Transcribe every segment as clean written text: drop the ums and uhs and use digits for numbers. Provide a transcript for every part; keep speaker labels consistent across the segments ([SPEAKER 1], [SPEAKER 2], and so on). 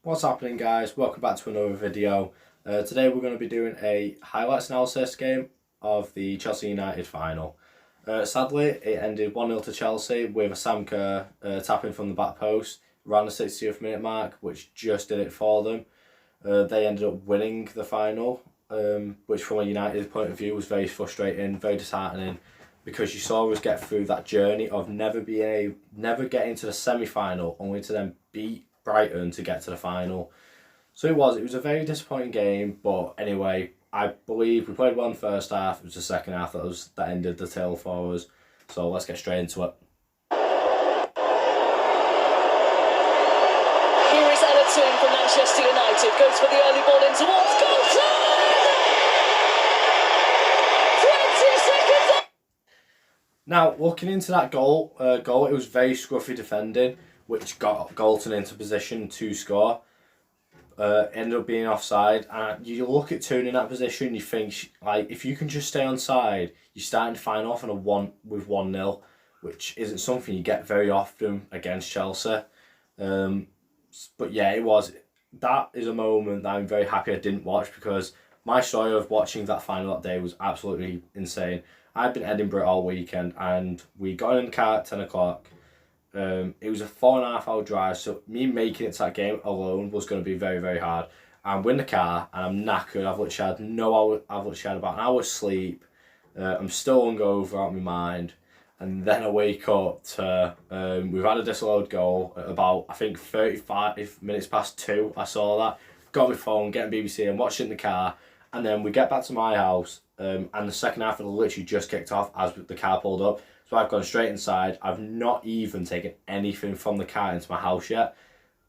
[SPEAKER 1] What's happening, guys? Welcome back to another video. Today we're going to be doing a highlights analysis game of the Chelsea United final. Sadly, it ended 1-0 to Chelsea with a Sam Kerr tapping from the back post around the 60th minute mark, which just did it for them. They ended up winning the final, which from a United point of view was very frustrating, very disheartening, because you saw us get through that journey of never getting to the semi-final, only to then beat Brighton to get to the final. So it was a very disappointing game, but anyway, I believe we played well in the first half. It was the second half that ended the tale for us. So let's get straight into it.
[SPEAKER 2] Here is Everton from Manchester United, goes for the early ball in towards goal. 20 seconds on.
[SPEAKER 1] Now, looking into that goal, it was very scruffy defending, which got Galton into position to score. Ended up being offside, and you look at Toon in that position, you think, like, if you can just stay on side, you're starting to find off on with 1-0, which isn't something you get very often against Chelsea. But yeah, that is a moment that I'm very happy I didn't watch, because my story of watching that final that day was absolutely insane. I'd been in Edinburgh all weekend, and we got in the car at 10 o'clock. It was a 4.5 hour drive, so me making it to that game alone was going to be very, very hard. I'm in the car and I'm knackered. I've literally had about an hour's sleep. I'm still hungover out of my mind, and then I wake up to we've had a disallowed goal at about, I think, 35 minutes past 2. I saw that, got my phone, getting BBC and watched it in the car, and then we get back to my house, and the second half had literally just kicked off as the car pulled up. So I've gone straight inside. I've not even taken anything from the car into my house yet.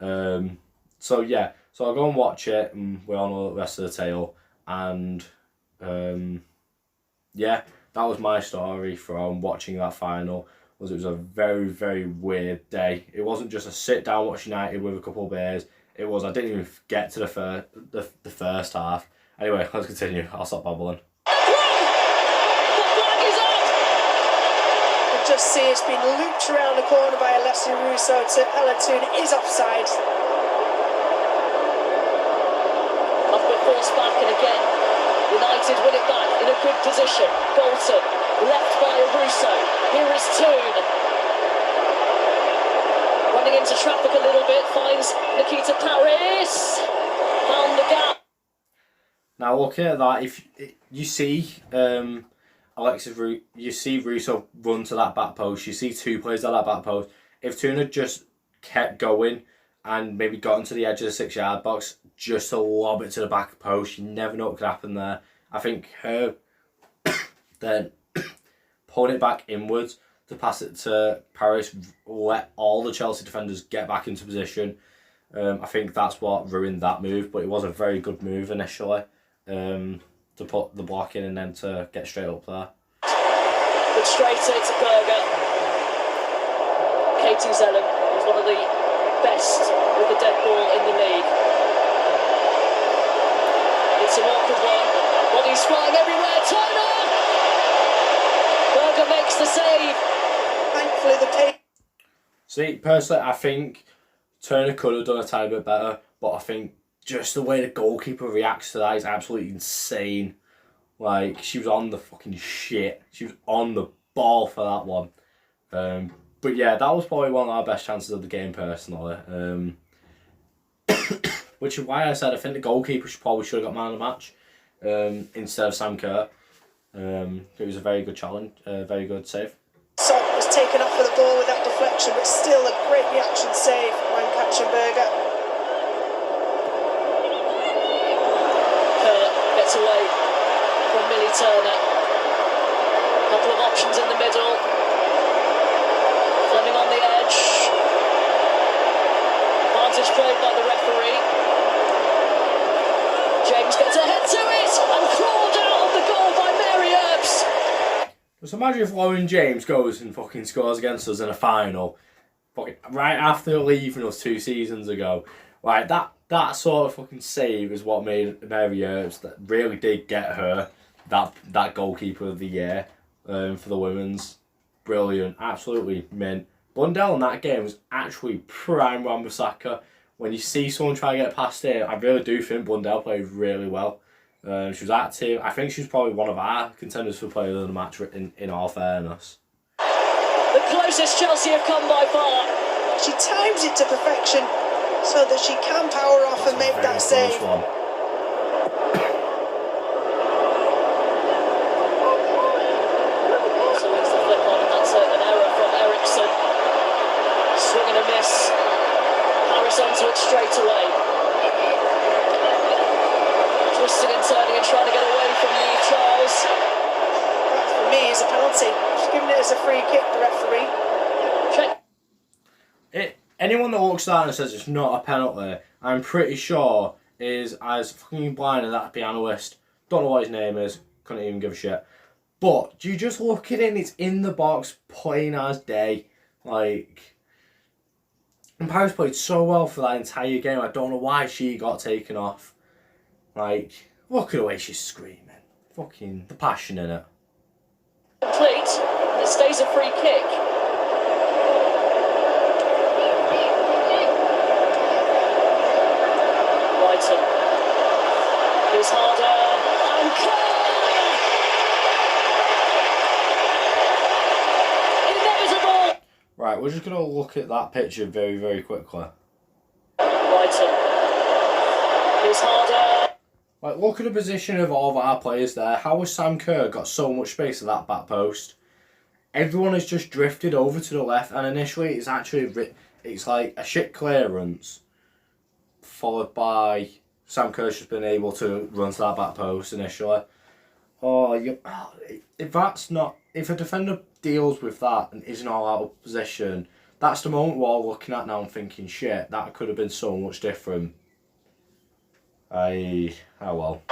[SPEAKER 1] So yeah, so I'll go and watch it, and we all know the rest of the tale. And yeah, that was my story from watching that final. It was a very, very weird day. It wasn't just a sit down watch United with a couple of beers. It was, I didn't even get to the first half. Anyway, let's continue. I'll stop babbling.
[SPEAKER 3] Just see it's been looped around the corner by Alessio Russo to Elatoon. Is offside.
[SPEAKER 2] Lovely force back, and again United win it back in a good position. Bolton left by Russo. Here is Toon running into traffic a little bit, finds Nikita Paris, found the gap.
[SPEAKER 1] Now looking at that, if you see you see Russo run to that back post. You see two players at that back post. If Toon had just kept going and maybe got into the edge of the 6-yard box just to lob it to the back post, you never know what could happen there. I think her then pulling it back inwards to pass it to Paris, let all the Chelsea defenders get back into position. I think that's what ruined that move, but it was a very good move initially. To put the block in and then to get straight up there.
[SPEAKER 2] But straight to Berger. Katie Zellum is one of the best with the dead ball in the league. It's an awkward one. Body's flying everywhere. Turner! Berger makes the save.
[SPEAKER 3] Thankfully, the tape.
[SPEAKER 1] See, personally, I think Turner could have done a tiny bit better, but I think just the way the goalkeeper reacts to that is absolutely insane. Like, she was on the fucking shit. She was on the ball for that one. But yeah, that was probably one of our best chances of the game, personally. Which is why I said I think the goalkeeper should have got man of the match instead of Sam Kerr. It was a very good challenge, very good save.
[SPEAKER 3] Son was taken off with the ball with that deflection, but still a great reaction save when catching Berger.
[SPEAKER 2] Gets away from Millie Turner. Couple of options in the middle. Fleming on the edge. Advantage played by the referee. James gets a head to it and clawed out of the goal by Mary Earps.
[SPEAKER 1] Just imagine if Lauren James goes and fucking scores against us in a final, fucking right after leaving us 2 seasons ago. Like, that sort of fucking save is what made Mary Earps, that really did get her that goalkeeper of the year for the women's. Brilliant, absolutely mint. Blundell in that game was actually prime Wan-Bissaka. when you see someone try to get past it, I really do think Blundell played really well. She was active. I think she's probably one of our contenders for player of the match, in all fairness.
[SPEAKER 2] The closest Chelsea have come by far.
[SPEAKER 3] She times it to perfection so that she can power off and make that save.
[SPEAKER 2] So it's the flip on, and that's an error from Eriksson. Swing and a miss. Harris onto it straight away. Twisting and turning and trying to get away from Lee Charles.
[SPEAKER 3] That for me is a penalty. She's given it as a free kick, the referee.
[SPEAKER 1] Anyone that looks at that and says it's not a penalty, I'm pretty sure is as fucking blind as that pianoist. Don't know what his name is, couldn't even give a shit. But you just look at it and it's in the box, plain as day. Like, and Paris played so well for that entire game. I don't know why she got taken off. Like, look at the way she's screaming. Fucking the passion in it.
[SPEAKER 2] Complete, and it stays a free kick. Brighton. Here's Harder. And Inevitable!
[SPEAKER 1] Right, we're just going to look at that picture very, very quickly.
[SPEAKER 2] Brighton. Here's Harder.
[SPEAKER 1] Like, look at the position of all of our players there. How has Sam Kerr got so much space at that back post? Everyone has just drifted over to the left, and initially it's actually it's like a shit clearance, followed by Sam Kerr's just been able to run to that back post initially. If a defender deals with that and isn't all out of position, that's the moment we're all looking at now and thinking, shit, that could have been so much different. Oh well.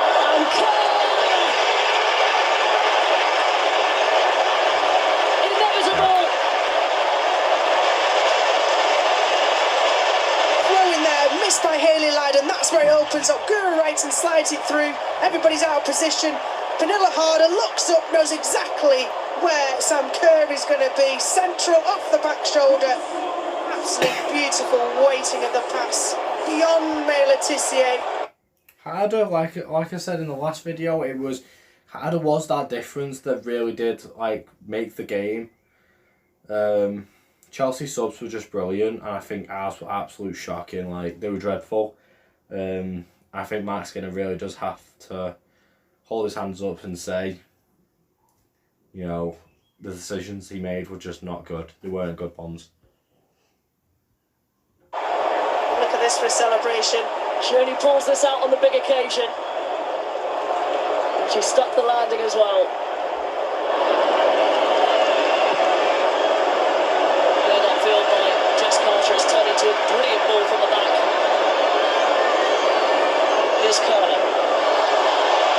[SPEAKER 2] Inevitable!
[SPEAKER 3] Throw in there, missed by Hayley Lyde, and that's where it opens up. Guru Wright and slides it through. Everybody's out of position. Pernilla Harder looks up, knows exactly where Sam Kerr is going to be. Central, off the back shoulder. Absolutely beautiful weighting of the pass. Beyond May Letitia.
[SPEAKER 1] Harder, like I said in the last video, Harder was that difference that really did make the game. Chelsea subs were just brilliant, and I think ours were absolute shocking. Like, they were dreadful. I think Mark Skinner really does have to hold his hands up and say, the decisions he made were just not good. They weren't good ones.
[SPEAKER 3] Look at this for a celebration.
[SPEAKER 2] She only pulls this out on the big occasion. She stuck the landing as well. Cleared upfield by Jess Carter. It's turned into a brilliant ball from the back. Here's Kerr.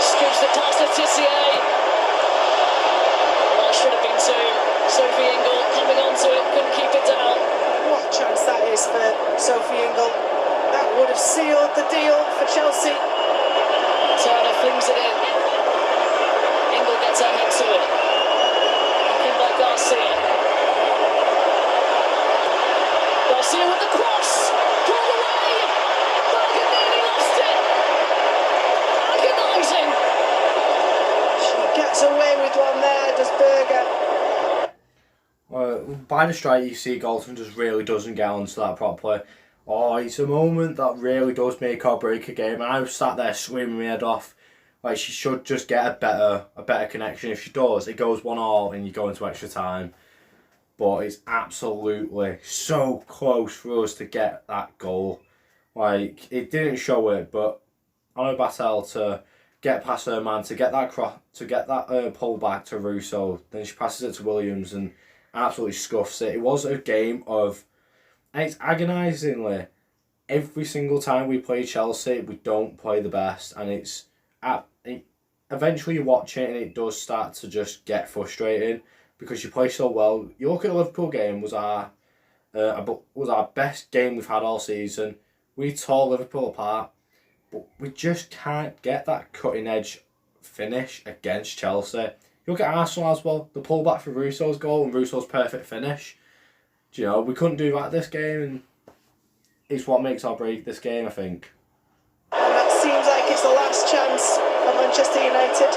[SPEAKER 2] Scoops it past Letitia. That should have been two. Sophie Ingle coming onto it, couldn't keep it down.
[SPEAKER 3] What a chance that is for Sophie Ingle. That would have sealed the deal for Chelsea.
[SPEAKER 2] Turner flings it in. Ingle gets her head to it. Back in by Garcia. Garcia with the cross. Pulled away. Berger nearly lost it. Agonising.
[SPEAKER 3] She gets away with one there, does Berger.
[SPEAKER 1] By the strike, you see Galton just really doesn't get onto that properly. It's a moment that really does make or break a game, and I was sat there screaming my head off. Like, she should just get a better connection. If she does, it goes 1-1 and you go into extra time. But it's absolutely so close for us to get that goal. Like, it didn't show it, but Anna Battel to get past her man, to get that pull back to Russo, then she passes it to Williams and absolutely scuffs it. It was a game of, and it's agonisingly, every single time we play Chelsea, we don't play the best, and eventually you watch it and it does start to just get frustrating because you play so well. You look at the Liverpool game, was our best game we've had all season. We tore Liverpool apart, but we just can't get that cutting edge finish against Chelsea. You look at Arsenal as well, the pullback for Russo's goal and Russo's perfect finish. We couldn't do that this game, and it's what makes or break this game, I think.
[SPEAKER 3] And that seems like it's the last chance for Manchester United.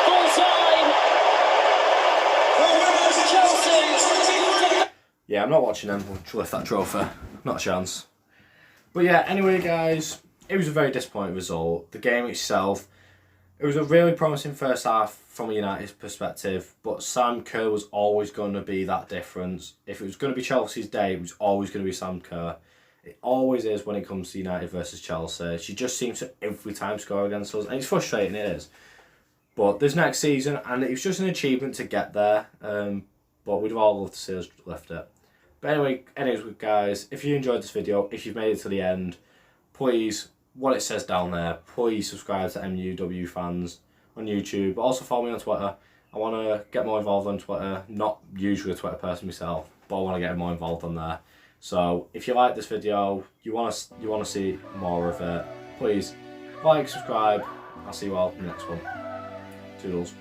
[SPEAKER 2] Full time. Chelsea.
[SPEAKER 1] Yeah, I'm not watching them lift that trophy. Not a chance. But yeah, anyway, guys, it was a very disappointing result. The game itself, it was a really promising first half from a United perspective, but Sam Kerr was always going to be that difference. If it was going to be Chelsea's day, it was always going to be Sam Kerr. It always is when it comes to United versus Chelsea. She just seems to every time score against us, and it's frustrating, it is. But this next season, and it was just an achievement to get there, but we'd all love to see us lift it. But anyways, guys, if you enjoyed this video, if you've made it to the end, please, what it says down there, please subscribe to MUW Fans on YouTube. But also follow me on Twitter. I want to get more involved on Twitter. Not usually a Twitter person myself, but I want to get more involved on there. So if you like this video, you want to see more of it, please like, subscribe. I'll see you all in the next one. Toodles.